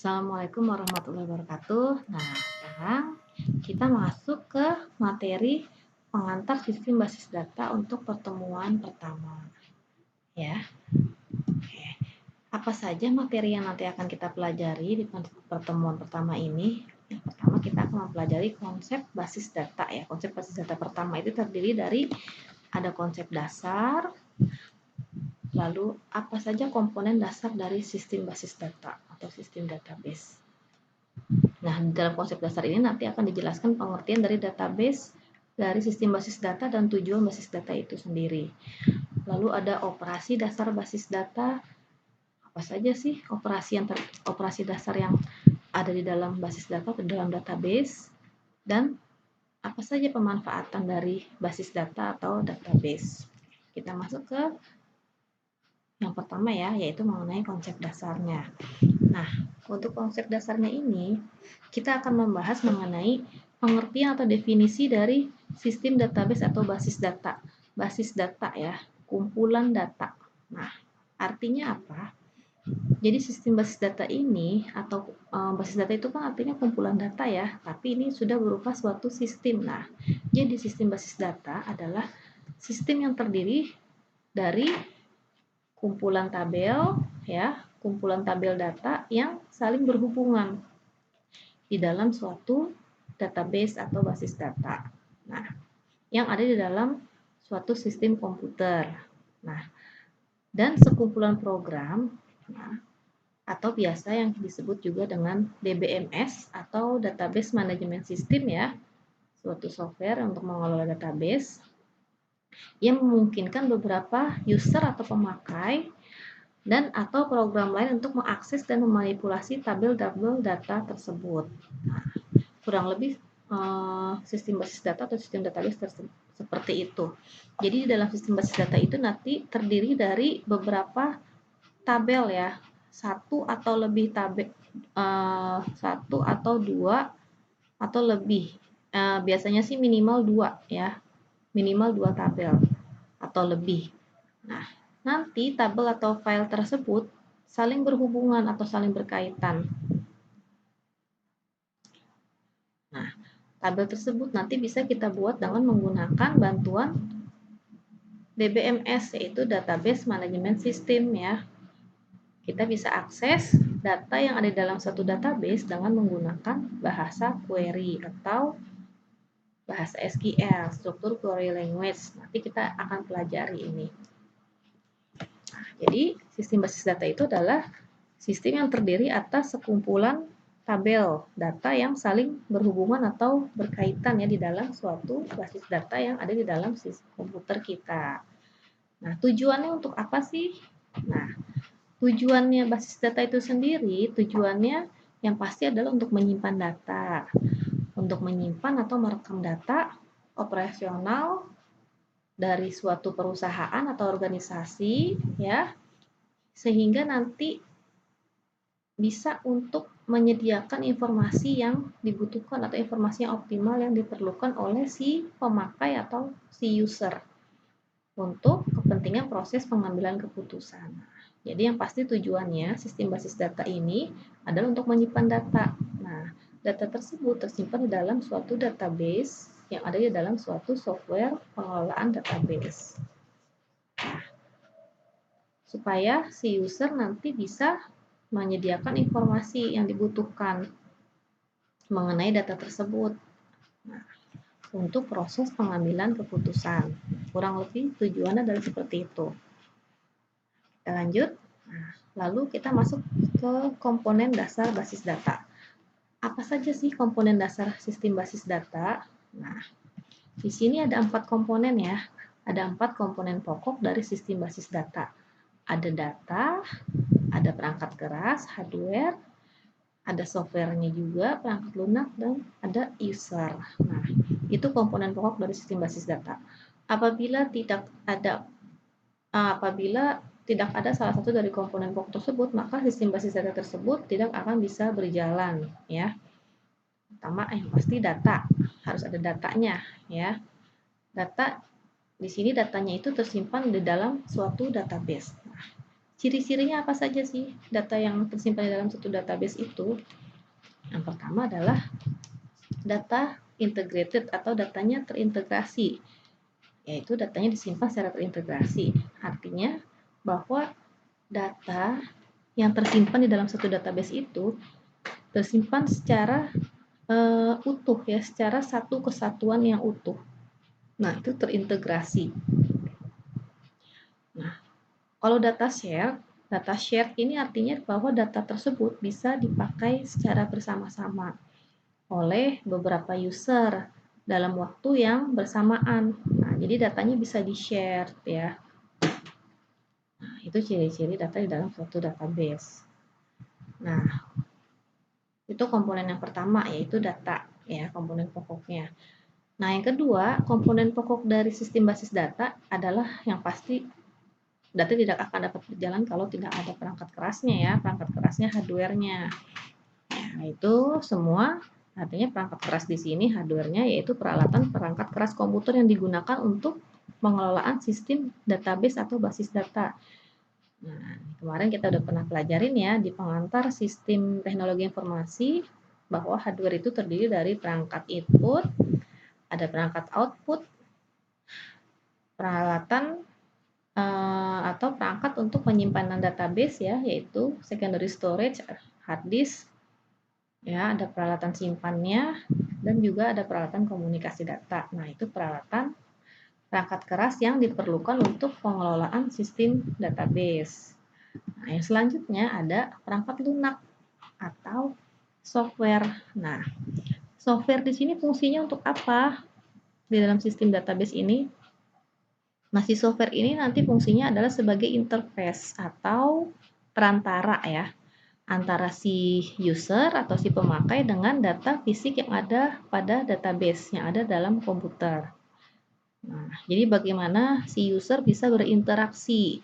Assalamualaikum warahmatullahi wabarakatuh. Nah, sekarang kita masuk ke materi pengantar sistem basis data untuk pertemuan pertama. Ya. Oke. Apa saja materi yang nanti akan kita pelajari di pertemuan pertama ini? Yang pertama kita akan mempelajari konsep basis data ya. Konsep basis data pertama itu terdiri dari ada konsep dasar, lalu apa saja komponen dasar dari sistem basis data atau sistem database. Nah, dalam konsep dasar ini nanti akan dijelaskan pengertian dari database, dari sistem basis data, dan tujuan basis data itu sendiri. Lalu ada operasi dasar basis data. Apa saja sih operasi dasar yang ada di dalam basis data atau dalam database, dan apa saja pemanfaatan dari basis data atau database. Kita masuk ke yang pertama ya, yaitu mengenai konsep dasarnya. Nah, untuk konsep dasarnya ini, kita akan membahas mengenai pengertian atau definisi dari sistem database atau basis data. Basis data ya, kumpulan data. Nah, artinya apa? Jadi sistem basis data ini atau basis data itu kan artinya kumpulan data ya, tapi ini sudah berupa suatu sistem. Nah, jadi sistem basis data adalah sistem yang terdiri dari kumpulan tabel ya, kumpulan tabel data yang saling berhubungan di dalam suatu database atau basis data. Nah, yang ada di dalam suatu sistem komputer. Nah, dan sekumpulan program nah, atau biasa yang disebut juga dengan DBMS atau Database Management System ya, suatu software untuk mengelola database yang memungkinkan beberapa user atau pemakai dan atau program lain untuk mengakses dan memanipulasi tabel-tabel data tersebut. Nah, kurang lebih sistem basis data atau sistem database seperti itu. Jadi di dalam sistem basis data itu nanti terdiri dari beberapa tabel ya, satu atau lebih tabel, satu atau dua atau lebih. Biasanya sih minimal 2 ya, minimal 2 tabel atau lebih. Nah, nanti tabel atau file tersebut saling berhubungan atau saling berkaitan. Nah, tabel tersebut nanti bisa kita buat dengan menggunakan bantuan DBMS, yaitu Database Management System ya. Kita bisa akses data yang ada di dalam satu database dengan menggunakan bahasa query atau bahasa SQL, struktur query language. Nanti kita akan pelajari ini. Nah, jadi sistem basis data itu adalah sistem yang terdiri atas sekumpulan tabel data yang saling berhubungan atau berkaitan ya di dalam suatu basis data yang ada di dalam sistem komputer kita. Nah, tujuannya untuk apa sih? Nah, tujuannya basis data itu sendiri, tujuannya yang pasti adalah untuk menyimpan data. Untuk menyimpan atau merekam data operasional dari suatu perusahaan atau organisasi ya, sehingga nanti bisa untuk menyediakan informasi yang dibutuhkan atau informasi yang optimal yang diperlukan oleh si pemakai atau si user untuk kepentingan proses pengambilan keputusan. Jadi yang pasti tujuannya sistem basis data ini adalah untuk menyimpan data. Nah, data tersebut tersimpan di dalam suatu database yang ada di dalam suatu software pengelolaan database. Nah, supaya si user nanti bisa menyediakan informasi yang dibutuhkan mengenai data tersebut. Nah, untuk proses pengambilan keputusan. Kurang lebih tujuannya adalah seperti itu. Kita lanjut. Nah, lalu kita masuk ke komponen dasar basis data. Apa saja sih komponen dasar sistem basis data? Nah, di sini ada 4 komponen ya. Ada 4 komponen pokok dari sistem basis data. Ada data, ada perangkat keras, hardware, ada softwarenya juga, perangkat lunak, dan ada user. Nah, itu komponen pokok dari sistem basis data. Apabila tidak ada salah satu dari komponen pokok tersebut, maka sistem basis data tersebut tidak akan bisa berjalan ya. Pertama yang pasti data, harus ada datanya ya. Data di sini datanya itu tersimpan di dalam suatu database. Nah, Ciri-cirinya apa saja sih data yang tersimpan di dalam satu database itu? Yang pertama adalah data integrated atau datanya terintegrasi, yaitu datanya disimpan secara terintegrasi. Artinya bahwa data yang tersimpan di dalam satu database itu tersimpan secara utuh ya, secara satu kesatuan yang utuh. Nah, itu terintegrasi. Nah, kalau data shared ini artinya bahwa data tersebut bisa dipakai secara bersama-sama oleh beberapa user dalam waktu yang bersamaan. Nah, jadi datanya bisa di-share ya. Nah, itu ciri-ciri data di dalam suatu database. Nah, itu komponen yang pertama yaitu data ya, komponen pokoknya. Nah, yang kedua, komponen pokok dari sistem basis data adalah yang pasti data tidak akan dapat berjalan kalau tidak ada perangkat kerasnya ya, perangkat kerasnya hardware-nya. Nah, itu semua artinya perangkat keras di sini hardware-nya yaitu peralatan perangkat keras komputer yang digunakan untuk pengelolaan sistem database atau basis data. Nah, kemarin kita udah pernah pelajarin ya di pengantar sistem teknologi informasi bahwa hardware itu terdiri dari perangkat input, ada perangkat output, peralatan atau perangkat untuk penyimpanan database ya, yaitu secondary storage, hard disk, ya ada peralatan simpannya dan juga ada peralatan komunikasi data. Nah, itu peralatan perangkat keras yang diperlukan untuk pengelolaan sistem database. Nah, yang selanjutnya ada perangkat lunak atau software. Nah, software di sini fungsinya untuk apa di dalam sistem database ini? Nah, si software ini nanti fungsinya adalah sebagai interface atau perantara ya antara si user atau si pemakai dengan data fisik yang ada pada database yang ada dalam komputer. Nah, jadi bagaimana si user bisa berinteraksi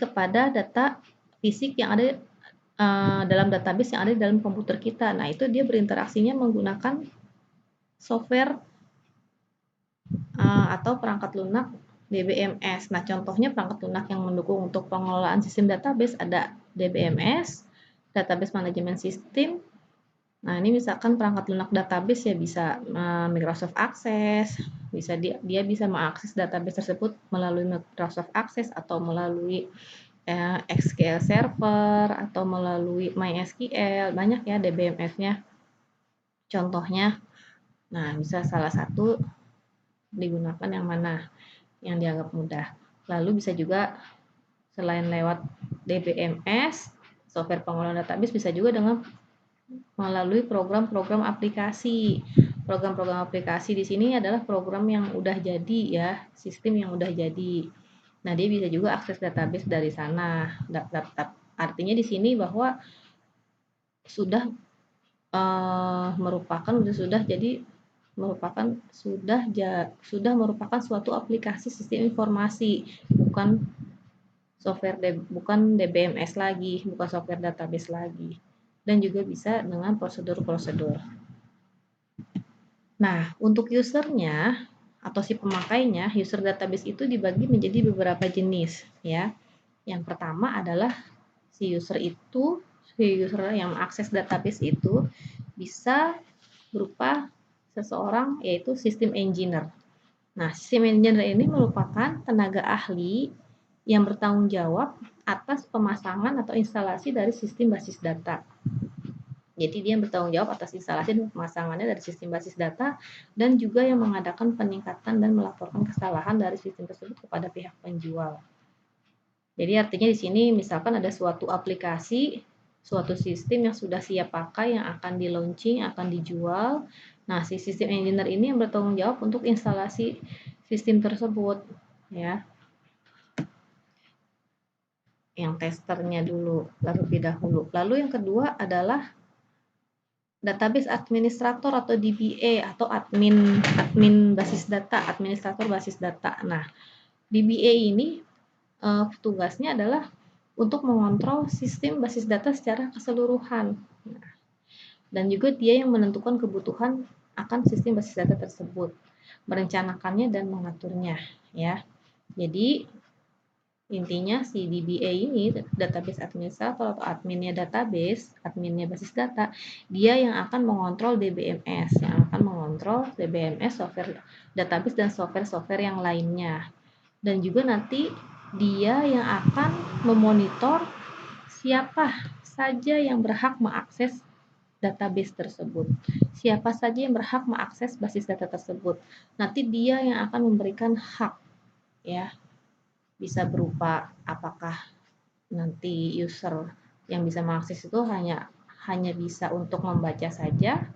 kepada data fisik yang ada dalam database yang ada di dalam komputer kita. Nah, itu dia berinteraksinya menggunakan software atau perangkat lunak DBMS. Nah, contohnya perangkat lunak yang mendukung untuk pengelolaan sistem database ada DBMS, Database Management System. Nah, ini misalkan perangkat lunak database ya bisa Microsoft Access, dia bisa mengakses database tersebut melalui Microsoft Access atau melalui SQL Server atau melalui MySQL, banyak ya DBMS-nya. Contohnya, nah bisa salah satu digunakan yang mana yang dianggap mudah. Lalu bisa juga selain lewat DBMS, software pengelolaan database bisa juga dengan melalui program-program aplikasi. Program-program aplikasi di sini adalah program yang udah jadi ya, sistem yang udah jadi. Nah, dia bisa juga akses database dari sana. Artinya di sini bahwa sudah merupakan suatu aplikasi sistem informasi, bukan DBMS lagi, bukan software database lagi, dan juga bisa dengan prosedur-prosedur. Nah, untuk usernya atau si pemakainya, user database itu dibagi menjadi beberapa jenis ya. Yang pertama adalah si user yang mengakses database itu bisa berupa seseorang yaitu sistem engineer. Nah, sistem engineer ini merupakan tenaga ahli yang bertanggung jawab atas pemasangan atau instalasi dari sistem basis data. Jadi dia bertanggung jawab atas instalasi dan pemasangannya dari sistem basis data dan juga yang mengadakan peningkatan dan melaporkan kesalahan dari sistem tersebut kepada pihak penjual. Jadi artinya di sini misalkan ada suatu aplikasi, suatu sistem yang sudah siap pakai yang akan di-launching, akan dijual. Nah, si sistem engineer ini yang bertanggung jawab untuk instalasi sistem tersebut ya. Yang testernya dulu terlebih dahulu. Lalu yang kedua adalah database administrator atau DBA atau admin basis data, administrator basis data. Nah, DBA ini tugasnya adalah untuk mengontrol sistem basis data secara keseluruhan. Nah, dan juga dia yang menentukan kebutuhan akan sistem basis data tersebut, merencanakannya dan mengaturnya, ya. Jadi Intinya si DBA ini, database administrator atau adminnya database, adminnya basis data, dia yang akan mengontrol DBMS, yang akan mengontrol DBMS, software database dan software-software yang lainnya. Dan juga nanti dia yang akan memonitor siapa saja yang berhak mengakses database tersebut. Siapa saja yang berhak mengakses basis data tersebut. Nanti dia yang akan memberikan hak, ya, bisa berupa apakah nanti user yang bisa mengakses itu hanya bisa untuk membaca saja,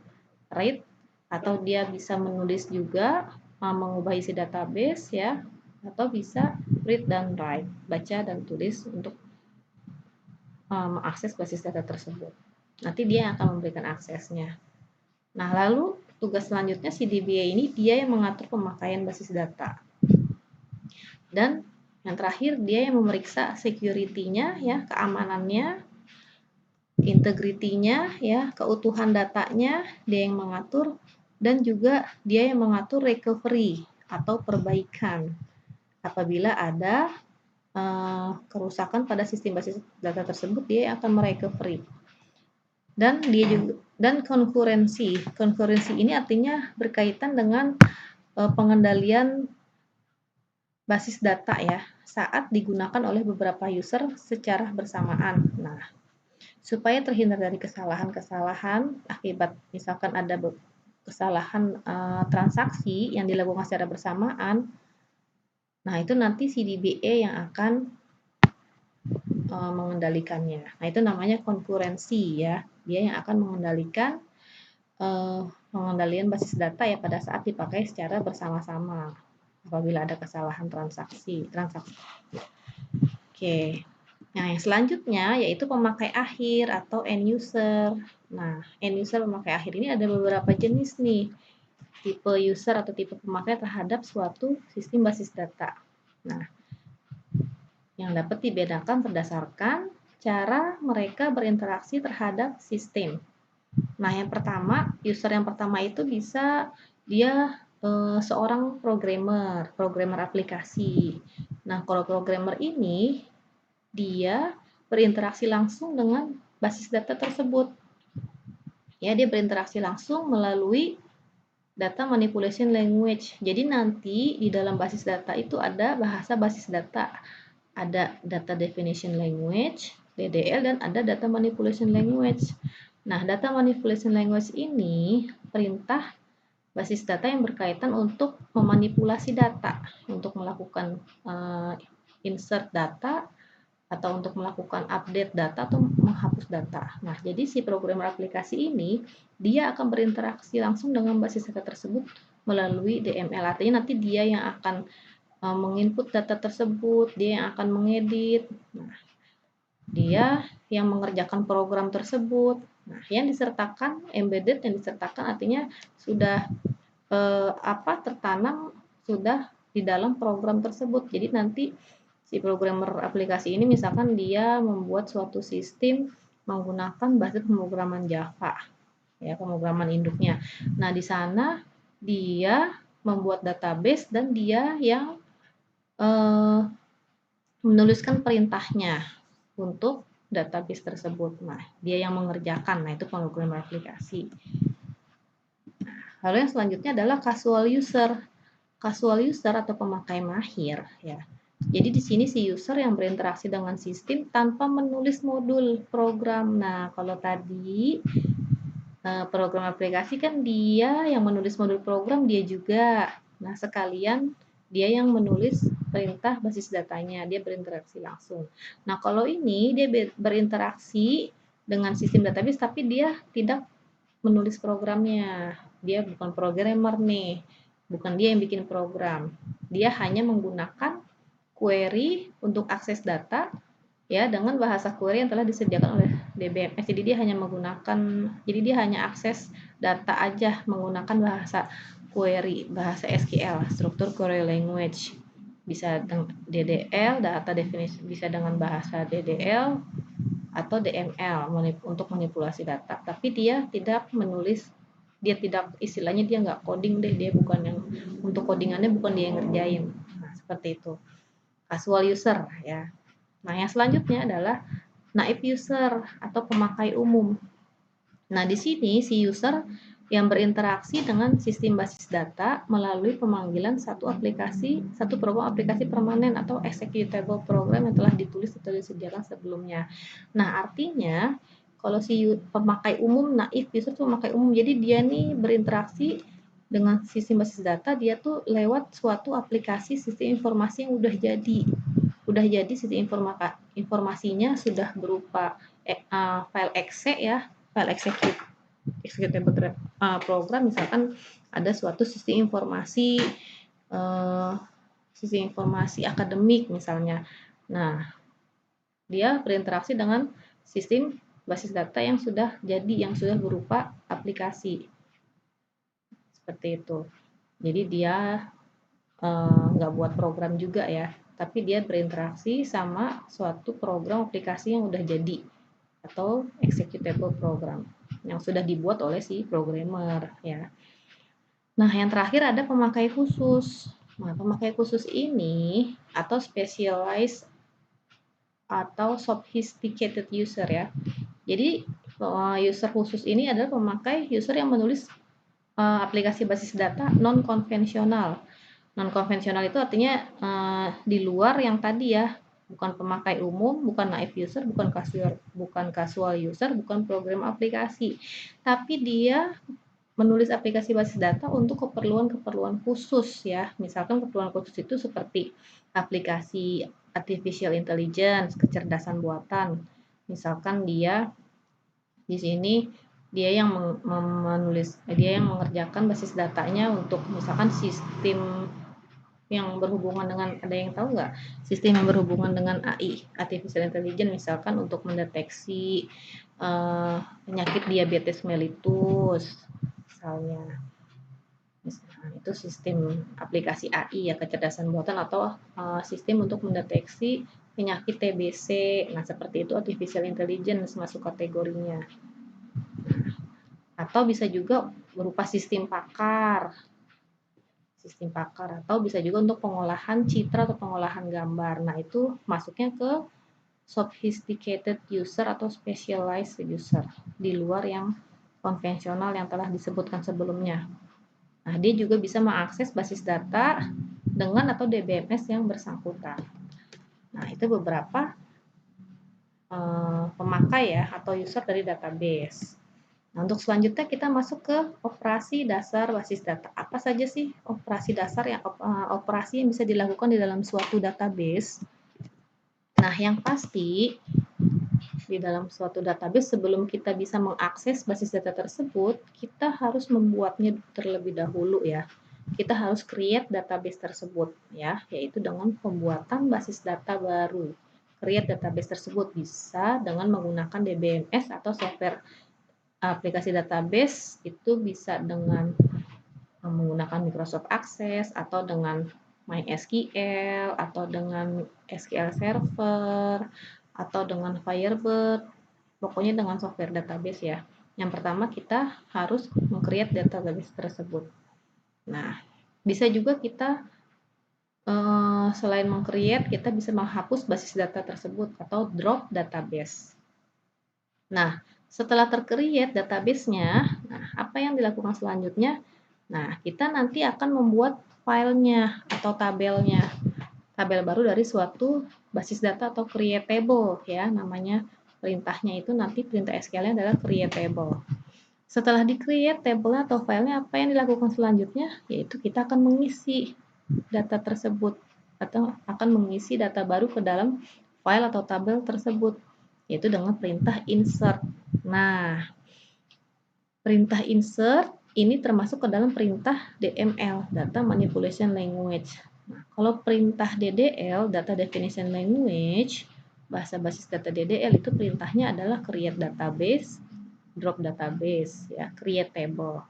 read, atau dia bisa menulis juga, mengubah isi database, ya, atau bisa read dan write, baca dan tulis untuk mengakses basis data tersebut. Nanti dia yang akan memberikan aksesnya. Nah, lalu tugas selanjutnya si DBA ini dia yang mengatur pemakaian basis data. Dan yang terakhir dia yang memeriksa security-nya, ya, keamanannya, integrity-nya, ya, keutuhan datanya, dia yang mengatur, dan juga dia yang mengatur recovery atau perbaikan apabila ada kerusakan pada sistem basis data tersebut, dia yang akan merecovery. Dan dia juga konkurensi ini artinya berkaitan dengan pengendalian basis data, ya, saat digunakan oleh beberapa user secara bersamaan. Nah, supaya terhindar dari kesalahan-kesalahan akibat misalkan ada kesalahan transaksi yang dilakukan secara bersamaan, nah itu nanti si DBA yang akan mengendalikannya. Nah, itu namanya konkurensi, ya. Dia yang akan mengendalikan pengendalian basis data, ya, pada saat dipakai secara bersama-sama apabila ada kesalahan transaksi. Oke. Nah, yang selanjutnya yaitu pemakai akhir atau end user. Nah, end user pemakai akhir ini ada beberapa jenis nih, tipe user atau tipe pemakai terhadap suatu sistem basis data. Nah, yang dapat dibedakan berdasarkan cara mereka berinteraksi terhadap sistem. Nah, yang pertama, user yang pertama itu bisa dia seorang programmer aplikasi. Nah, kalau programmer ini dia berinteraksi langsung dengan basis data tersebut. Ya, dia berinteraksi langsung melalui data manipulation language. Jadi nanti di dalam basis data itu ada bahasa basis data. Ada data definition language, DDL, dan ada data manipulation language. Nah, data manipulation language ini perintah basis data yang berkaitan untuk memanipulasi data, untuk melakukan insert data, atau untuk melakukan update data atau menghapus data. Nah, jadi si programmer aplikasi ini dia akan berinteraksi langsung dengan basis data tersebut melalui DML. Artinya nanti dia yang akan menginput data tersebut, dia yang akan mengedit. Nah, dia yang mengerjakan program tersebut. Nah, yang disertakan embedded, yang disertakan artinya sudah tertanam sudah di dalam program tersebut. Jadi nanti si programmer aplikasi ini misalkan dia membuat suatu sistem menggunakan bahasa pemrograman Java, ya, pemrograman induknya. Nah, di sana dia membuat database dan dia yang menuliskan perintahnya untuk database tersebut. Nah, dia yang mengerjakan. Nah, itu pemrograman aplikasi. Lalu yang selanjutnya adalah casual user. Casual user atau pemakai mahir, ya. Jadi di sini si user yang berinteraksi dengan sistem tanpa menulis modul program. Nah, kalau tadi program aplikasi kan dia yang menulis modul program, dia juga. Nah, sekalian dia yang menulis perintah basis datanya, dia berinteraksi langsung. Nah, kalau ini dia berinteraksi dengan sistem database tapi dia tidak menulis programnya. Dia bukan programmer nih, bukan dia yang bikin program. Dia hanya menggunakan query untuk akses data, ya, dengan bahasa query yang telah disediakan oleh DBMS. Jadi dia hanya akses data aja menggunakan bahasa query, bahasa SQL, struktur query language. Bisa dengan DDL, data definition, bisa dengan bahasa DDL atau DML untuk manipulasi data. Tapi dia tidak menulis, istilahnya dia nggak coding deh, dia bukan yang untuk codingannya bukan dia yang ngerjain. Nah, seperti itu. casual user ya. Nah, yang selanjutnya adalah naive user atau pemakai umum. Nah, di sini si user yang berinteraksi dengan sistem basis data melalui pemanggilan satu program aplikasi permanen atau executable program yang telah ditulis atau disediakan sebelumnya. Nah, artinya kalau si pemakai umum, naive user itu pemakai umum, jadi dia nih berinteraksi dengan sistem basis data, dia tuh lewat suatu aplikasi sistem informasi yang udah jadi sistem informasinya sudah berupa file exe ya, file executable program, misalkan ada suatu sistem informasi akademik misalnya. Nah, dia berinteraksi dengan sistem basis data yang sudah jadi, yang sudah berupa aplikasi seperti itu. Jadi dia nggak buat program juga ya, tapi dia berinteraksi sama suatu program aplikasi yang udah jadi atau executable program yang sudah dibuat oleh si programmer ya. Nah, yang terakhir ada pemakai khusus. Nah, pemakai khusus ini atau specialized atau sophisticated user ya. Jadi user khusus ini adalah pemakai user yang menulis aplikasi basis data non konvensional. Non konvensional itu artinya di luar yang tadi ya, bukan pemakai umum, bukan naive user, bukan casual user, bukan program aplikasi, tapi dia menulis aplikasi basis data untuk keperluan-keperluan khusus ya. Misalkan keperluan khusus itu seperti aplikasi artificial intelligence, kecerdasan buatan. Misalkan dia di sini dia yang mengerjakan basis datanya untuk misalkan sistem yang berhubungan dengan, ada yang tahu nggak, sistem yang berhubungan dengan AI, artificial intelligence, misalkan untuk mendeteksi penyakit diabetes mellitus misalnya. Itu sistem aplikasi AI ya, kecerdasan buatan, atau sistem untuk mendeteksi penyakit TBC. Nah, seperti itu artificial intelligence masuk kategorinya. Atau bisa juga berupa sistem pakar, atau bisa juga untuk pengolahan citra atau pengolahan gambar. Nah, itu masuknya ke sophisticated user atau specialized user, di luar yang konvensional yang telah disebutkan sebelumnya. Nah, dia juga bisa mengakses basis data dengan atau DBMS yang bersangkutan. Nah, itu beberapa pemakai ya atau user dari database. Nah, untuk selanjutnya kita masuk ke operasi dasar basis data. Apa saja sih operasi dasar operasi yang bisa dilakukan di dalam suatu database? Nah, yang pasti di dalam suatu database, sebelum kita bisa mengakses basis data tersebut, kita harus membuatnya terlebih dahulu ya. Kita harus create database tersebut ya, yaitu dengan pembuatan basis data baru. Create database tersebut bisa dengan menggunakan DBMS atau software aplikasi database, itu bisa dengan menggunakan Microsoft Access atau dengan MySQL atau dengan SQL Server atau dengan Firebird, pokoknya dengan software database ya. Yang pertama kita harus meng-create database tersebut. Nah, bisa juga kita selain meng-create, kita bisa menghapus basis data tersebut atau drop database. Nah, setelah tercreate database-nya, nah apa yang dilakukan selanjutnya? Nah, kita nanti akan membuat filenya atau tabelnya. Tabel baru dari suatu basis data atau create table ya, namanya perintahnya itu nanti perintah SQL-nya adalah create table. Setelah di-create table atau filenya, apa yang dilakukan selanjutnya? Yaitu kita akan mengisi data tersebut atau akan mengisi data baru ke dalam file atau tabel tersebut, yaitu dengan perintah insert. Nah, perintah insert ini termasuk ke dalam perintah DML, Data Manipulation Language. Nah, kalau perintah DDL, Data Definition Language, bahasa basis data DDL itu perintahnya adalah create database, drop database, ya, create table.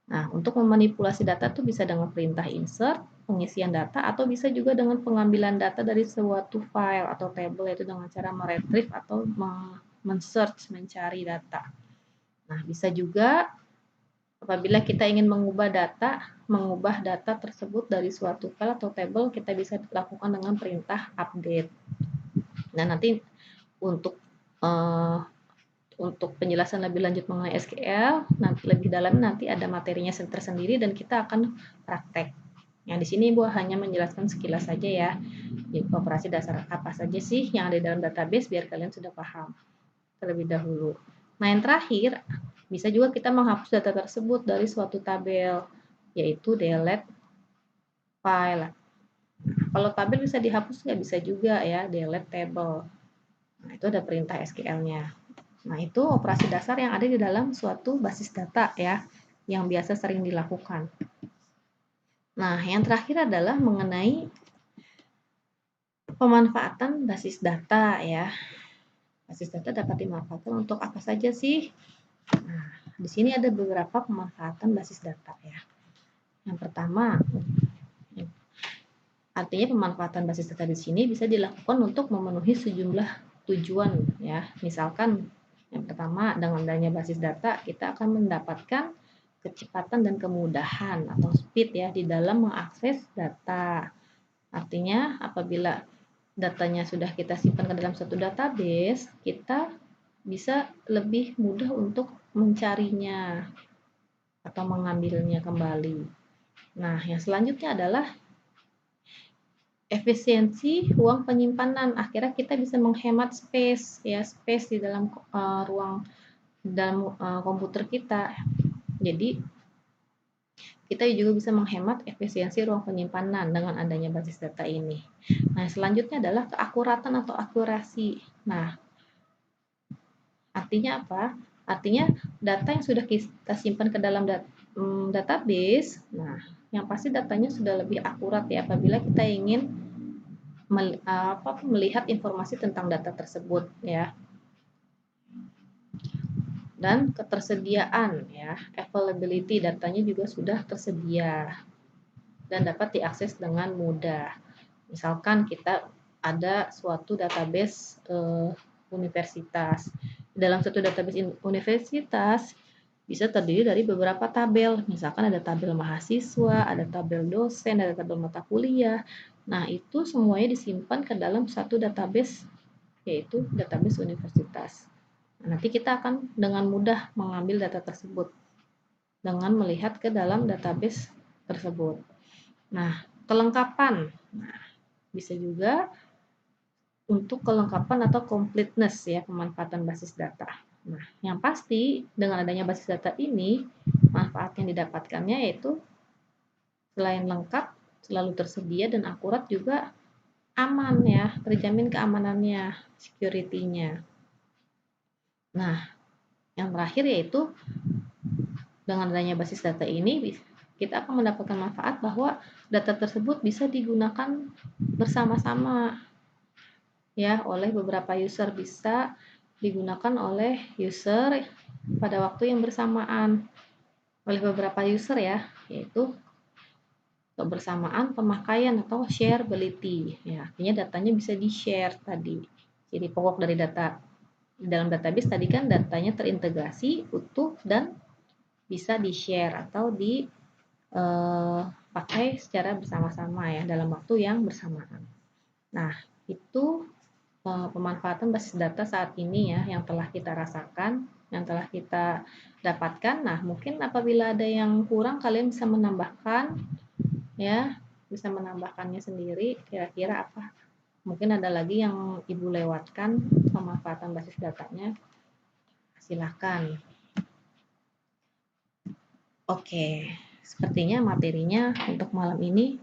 Nah, untuk memanipulasi data itu bisa dengan perintah insert, pengisian data, atau bisa juga dengan pengambilan data dari suatu file atau table, yaitu dengan cara meretrieve atau men-search, mencari data. Nah, bisa juga Apabila kita ingin mengubah data tersebut dari suatu file atau table, kita bisa lakukan dengan perintah update. Nah, nanti untuk penjelasan lebih lanjut mengenai SQL, nanti lebih dalam nanti ada materinya tersendiri dan kita akan praktek. Yang di sini Ibu hanya menjelaskan sekilas saja ya. Operasi dasar apa saja sih yang ada di dalam database biar kalian sudah paham terlebih dahulu. Nah, yang terakhir, bisa juga kita menghapus data tersebut dari suatu tabel, yaitu delete file. Kalau tabel bisa dihapus, nggak bisa juga ya, delete table. Nah, itu ada perintah SQL-nya. Nah, itu operasi dasar yang ada di dalam suatu basis data ya, yang biasa sering dilakukan. Nah, yang terakhir adalah mengenai pemanfaatan basis data ya. Basis data dapat dimanfaatkan untuk apa saja sih? Nah, di sini ada beberapa pemanfaatan basis data ya. Yang pertama, artinya pemanfaatan basis data di sini bisa dilakukan untuk memenuhi sejumlah tujuan ya. Misalkan yang pertama, dengan adanya basis data kita akan mendapatkan kecepatan dan kemudahan atau speed ya di dalam mengakses data. Artinya apabila datanya sudah kita simpan ke dalam suatu database, kita bisa lebih mudah untuk mencarinya atau mengambilnya kembali. Nah, yang selanjutnya adalah efisiensi ruang penyimpanan. Akhirnya kita bisa menghemat space ya, space di dalam ruang dalam komputer kita. Jadi kita juga bisa menghemat efisiensi ruang penyimpanan dengan adanya basis data ini. Nah, selanjutnya adalah keakuratan atau akurasi. Nah, artinya apa? Artinya data yang sudah kita simpan ke dalam database, nah, yang pasti datanya sudah lebih akurat ya apabila kita ingin melihat informasi tentang data tersebut ya. Dan ketersediaan ya, availability datanya juga sudah tersedia dan dapat diakses dengan mudah. Misalkan kita ada suatu database universitas. Dalam suatu database universitas bisa terdiri dari beberapa tabel. Misalkan ada tabel mahasiswa, ada tabel dosen, ada tabel mata kuliah. Nah, itu semuanya disimpan ke dalam satu database, yaitu database universitas. Nanti kita akan dengan mudah mengambil data tersebut dengan melihat ke dalam database tersebut. Nah, kelengkapan. Nah, bisa juga untuk kelengkapan atau completeness ya pemanfaatan basis data. Nah, yang pasti dengan adanya basis data ini, manfaat yang didapatkannya yaitu selain lengkap, selalu tersedia dan akurat juga aman ya, terjamin keamanannya, security-nya. Nah, yang terakhir yaitu dengan adanya basis data ini kita akan mendapatkan manfaat bahwa data tersebut bisa digunakan bersama-sama ya oleh beberapa user, bisa digunakan oleh user pada waktu yang bersamaan oleh beberapa user ya, yaitu kebersamaan pemakaian atau shareability ya, artinya datanya bisa di-share tadi. Jadi pokok dari data di dalam database tadi kan datanya terintegrasi utuh dan bisa di-share atau dipakai secara bersama-sama ya dalam waktu yang bersamaan. Nah, itu pemanfaatan basis data saat ini ya yang telah kita rasakan, yang telah kita dapatkan. Nah, mungkin apabila ada yang kurang kalian bisa menambahkan ya, bisa menambahkannya sendiri kira-kira apa. Mungkin ada lagi yang Ibu lewatkan pemanfaatan basis datanya. Silakan. Oke, sepertinya materinya untuk malam ini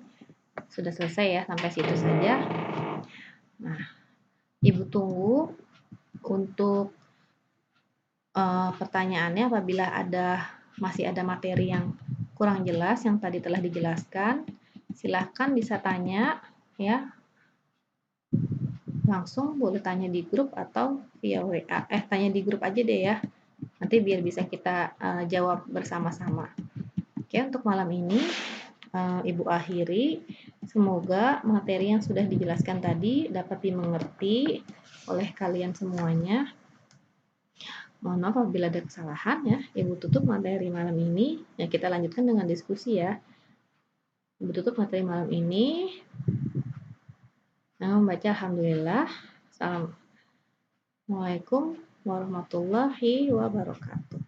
sudah selesai ya, sampai situ saja. Nah, Ibu tunggu untuk pertanyaannya apabila masih ada materi yang kurang jelas yang tadi telah dijelaskan. Silahkan bisa tanya ya. Langsung boleh tanya di grup atau via WA. Tanya di grup aja deh ya. Nanti biar bisa kita jawab bersama-sama. Oke, untuk malam ini Ibu akhiri. Semoga materi yang sudah dijelaskan tadi dapat dimengerti oleh kalian semuanya. Mohon maaf apabila ada kesalahan ya. Ibu tutup materi malam ini. Ya, kita lanjutkan dengan diskusi ya. Ibu tutup materi malam ini. Nah, membaca alhamdulillah. Assalamualaikum warahmatullahi wabarakatuh.